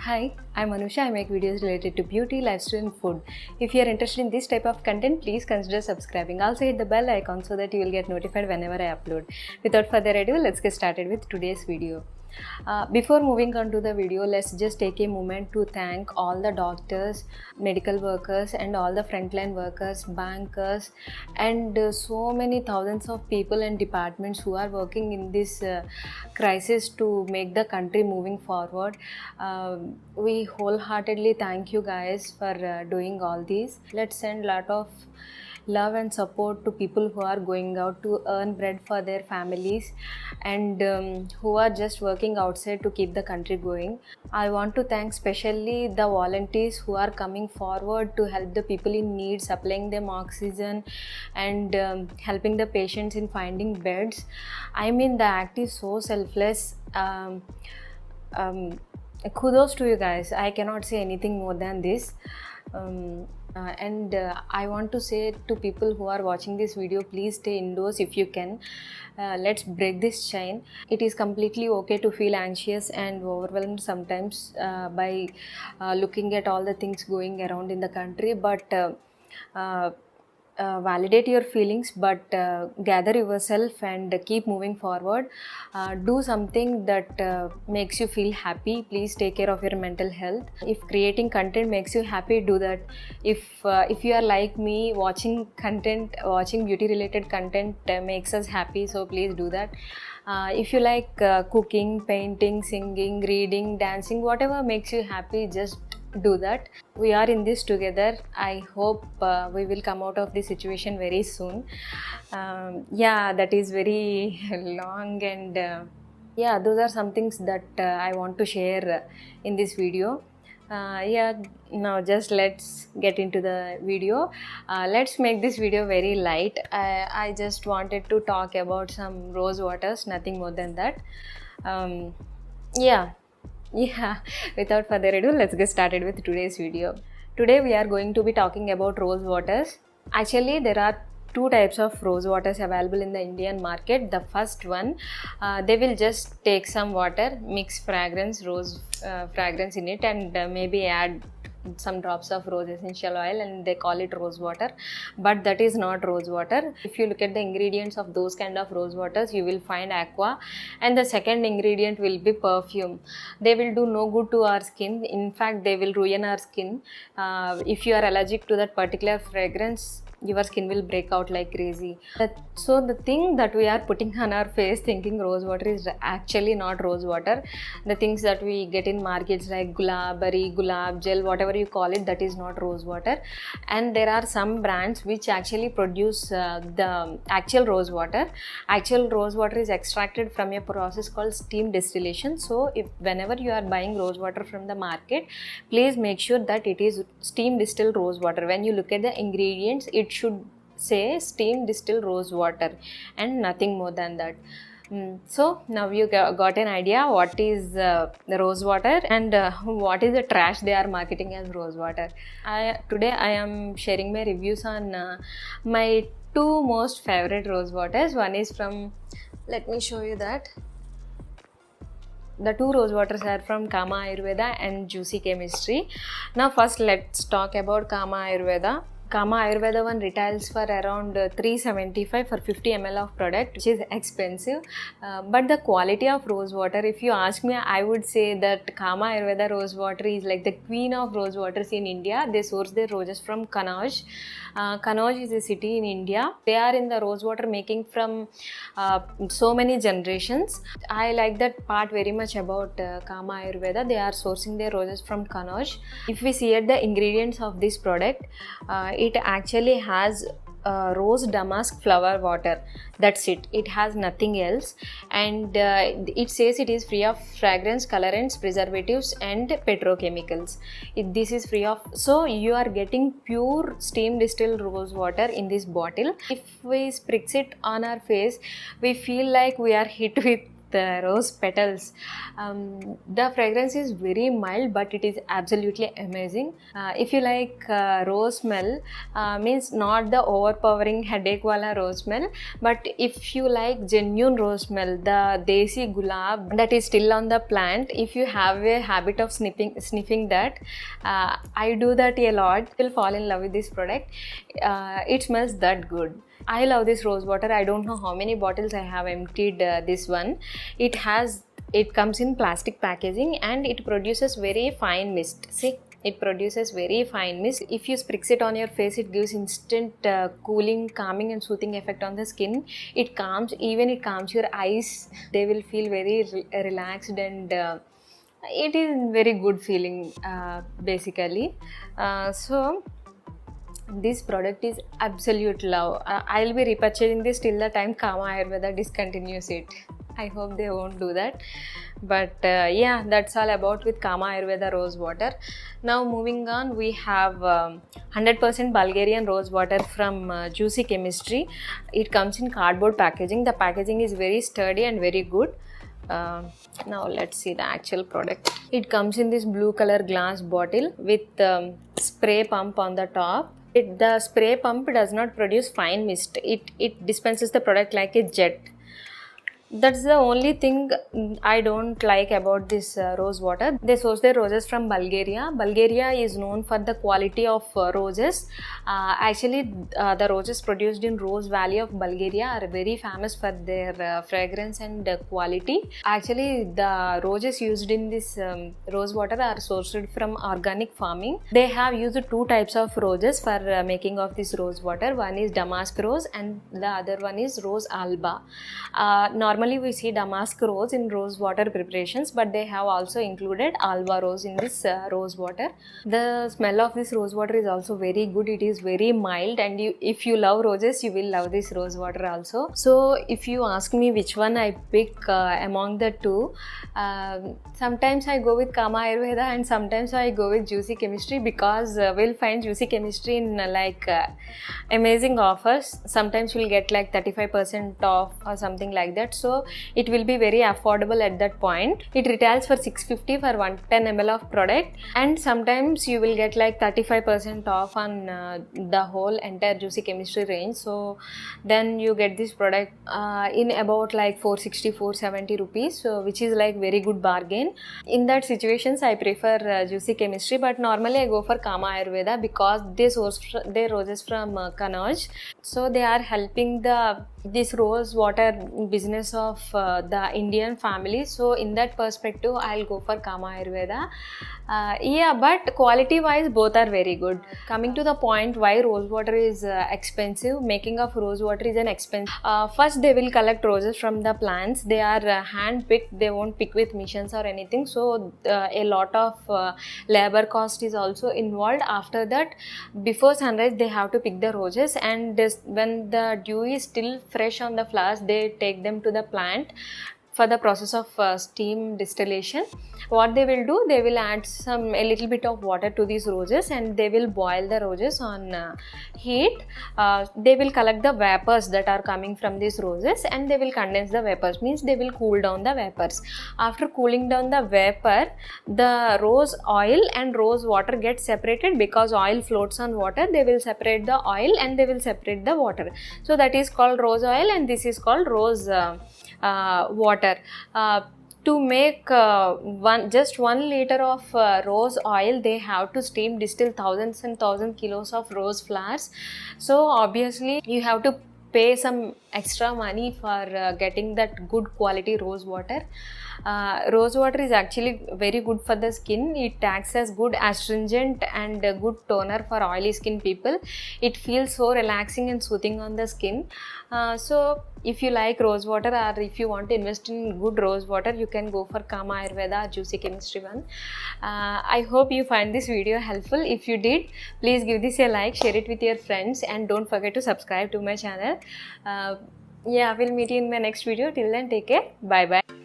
Hi, I'm Anusha. I make videos related to beauty, lifestyle and food. If you are interested in this type of content, please consider subscribing. Also hit the bell icon so that you will get notified whenever I upload. Without further ado, let's get started with today's video. Before moving on to the video, let's just take a moment to thank all the doctors, medical workers and all the frontline workers, bankers and so many thousands of people and departments who are working in this crisis to make the country moving forward. We wholeheartedly thank you guys for doing all these. Let's send a lot of love and support to people who are going out to earn bread for their families and who are just working outside to keep the country going. I want to thank specially the volunteers who are coming forward to help the people in need, supplying them oxygen and helping the patients in finding beds. I mean, the act is so selfless. Kudos to you guys. I cannot say anything more than this. I want to say to people who are watching this video, please stay indoors if you can. Let's break this chain. It is completely okay to feel anxious and overwhelmed sometimes by looking at all the things going around in the country, but validate your feelings, but gather yourself and keep moving forward. Do something that makes you feel happy. Please take care of your mental health. If creating content makes you happy, do that. If you are like me, watching beauty related content makes us happy, so please do that. If you like cooking, painting, singing, reading, dancing, whatever makes you happy, just do that. We are in this together. I hope we will come out of this situation very soon. That is very long and those are some things that I want to share in this video. Now just let's get into the video. Let's make this video very light. I just wanted to talk about some rose waters, nothing more than that. Without further ado, let's get started with today's video. Today we are going to be talking about rose waters. Actually, there are two types of rose waters available in the Indian market. The first one, they will just take some water, mix rose fragrance in it, and maybe add some drops of rose essential oil, and they call it rose water, but that is not rose water. If you look at the ingredients of those kind of rose waters, you will find aqua, and the second ingredient will be perfume. They will do no good to our skin. In fact, they will ruin our skin. If you are allergic to that particular fragrance, your skin will break out like crazy. So the thing that we are putting on our face thinking rose water is actually not rose water. The things that we get in markets like gulabari, gulab gel, whatever you call it, that is not rose water. And there are some brands which actually produce the actual rose water. Actual rose water is extracted from a process called steam distillation. So whenever you are buying rose water from the market, please make sure that it is steam distilled rose water. When you look at the ingredients, it should say steam distilled rose water and nothing more than that. So now you got an idea what is the rose water and what is the trash they are marketing as rose water. Today I am sharing my reviews on my two most favorite rose waters. One is from, let me show you that. The two rose waters are from Kama Ayurveda and Juicy Chemistry. Now first let's talk about Kama Ayurveda. Kama Ayurveda one retails for around 375 for 50 ml of product, which is expensive. But the quality of rose water, if you ask me, I would say that Kama Ayurveda rose water is like the queen of rose waters in India. They source their roses from Kanauj. Kanauj is a city in India. They are in the rose water making from so many generations. I like that part very much about Kama Ayurveda. They are sourcing their roses from Kanauj. If we see at the ingredients of this product, it actually has rose damask flower water. That's it. It has nothing else, and it says it is free of fragrance, colorants, preservatives and petrochemicals. This is free of, so you are getting pure steam distilled rose water in this bottle. If we spritz it on our face, we feel like we are hit with rose petals. The fragrance is very mild, but it is absolutely amazing. If you like rose smell, means not the overpowering headache wala rose smell, but if you like genuine rose smell, the desi gulab that is still on the plant, if you have a habit of sniffing that, I do that a lot, you'll fall in love with this product. It smells that good. I love this rose water. I don't know how many bottles I have emptied this one. It comes in plastic packaging and it produces very fine mist. See, it produces very fine mist. If you spritz it on your face, it gives instant cooling, calming and soothing effect on the skin. It calms your eyes. They will feel very relaxed and it is very good feeling basically. So this product is absolute love. I'll be repurchasing this till the time Kama Ayurveda discontinues it. I hope they won't do that. But yeah, that's all about with Kama Ayurveda rose water. Now moving on, we have 100% Bulgarian rose water from Juicy Chemistry. It comes in cardboard packaging. The packaging is very sturdy and very good. Now let's see the actual product. It comes in this blue color glass bottle with spray pump on the top. The spray pump does not produce fine mist. It dispenses the product like a jet. That's the only thing I don't like about this rose water. They source their roses from Bulgaria. Bulgaria is known for the quality of roses. Actually, the roses produced in Rose Valley of Bulgaria are very famous for their fragrance and quality. Actually, the roses used in this rose water are sourced from organic farming. They have used two types of roses for making of this rose water. One is damask rose and the other one is rose alba. Normally we see damask rose in rose water preparations, but they have also included alba rose in this rose water. The smell of this rose water is also very good. It is very mild, and if you love roses, you will love this rose water also. So if you ask me which one I pick among the two, sometimes I go with Kama Ayurveda and sometimes I go with Juicy Chemistry, because we'll find Juicy Chemistry in amazing offers. Sometimes we'll get like 35% off or something like that. So it will be very affordable at that point. It retails for 650 for 110 ml of product, and sometimes you will get like 35% off on the whole entire Juicy Chemistry range. So then you get this product in about like 460 470 rupees, so which is like very good bargain. In that situations I prefer Juicy Chemistry, but normally I go for Kama Ayurveda because they source their roses from Kanauj. So they are helping this rose water business of the Indian family. So in that perspective, I'll go for Kama Ayurveda. Yeah, but quality wise both are very good. Coming to the point why rose water is expensive, making of rose water is an expense. First they will collect roses from the plants. They are hand picked. They won't pick with machines or anything. So a lot of labor cost is also involved. After that, before sunrise they have to pick the roses, and when the dew is still fresh on the flowers, they take them to the plant for the process of steam distillation. What they will do, they will add a little bit of water to these roses and they will boil the roses on heat. They will collect the vapors that are coming from these roses and they will condense the vapors, means they will cool down the vapors. After cooling down the vapor, the rose oil and rose water get separated, because oil floats on water. They will separate the oil and they will separate the water. So that is called rose oil and this is called rose water. To make just 1 liter of rose oil, they have to steam distill thousands and thousands kilos of rose flowers. So obviously you have to pay some extra money for getting that good quality rose water. Rose water is actually very good for the skin. It acts as good astringent and a good toner for oily skin people. It feels so relaxing and soothing on the skin. So if you like rose water, or if you want to invest in good rose water, you can go for Kama Ayurveda or Juicy Chemistry one. I hope you find this video helpful. If you did, please give this a like, share it with your friends, and don't forget to subscribe to my channel. Yeah, we'll meet you in my next video. Till then, take care. Bye bye.